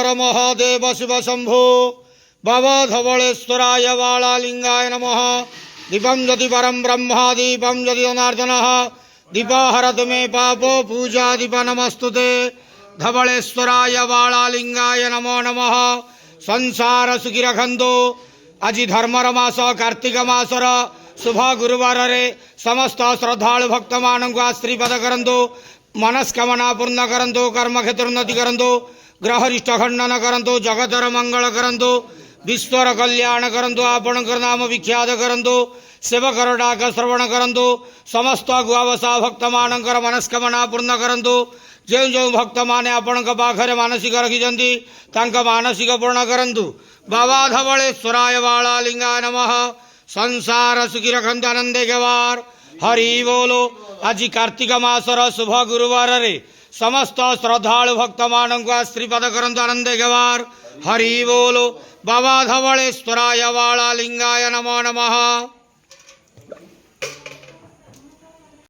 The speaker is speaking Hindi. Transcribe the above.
हर महादेव शिव शंभो बाबा धवलेश्वराय बालालिंगाय नमः। दीपं यदि परम ब्रह्म दीपं यदि जनार्दनः दीपाहरतु मे पापो पूजा दीप नमस्तुते। धवलेश्वराय बालालिंगाय नमो नमः। संसार सुखी रखंदो। आज धर्मर मास कार्तिक मासर शुभ गुरुवार रे समस्त श्रद्धालु भक्त मानक आशीर्वाद करंदो। मनस्कामना पूर्ण करंदो। कर्म क्षेत्र उन्नति करंदो। ग्रहरिष्ठ खंडन करंदो। जगतर मंगल करंदो। विश्वर कल्याण करंदो। आपणकर नाम विख्यात करंदो। सेवकर डाक श्रवण करंदो। समस्त गुआवसा भक्त मानकर मनस्कामना पूर्ण करंदो। जो जो भक्त माने आपण पाखरे मानसिक रखिछंती तांका मानसिक पूर्ण करंतु। बाबा धवलेश्वराय बालालिंगाय नमः। संसार सुखी रखंतु आनंदे गवार। हरि बोलो। आज कार्तिक मासर शुभ गुरुवार रे समस्त श्रद्धालु भक्त मानक आशीर्वाद करंतु आनंदे गवार। हरि बोलो। बाबा धवलेश्वराय बालालिंगाय नमो नमः।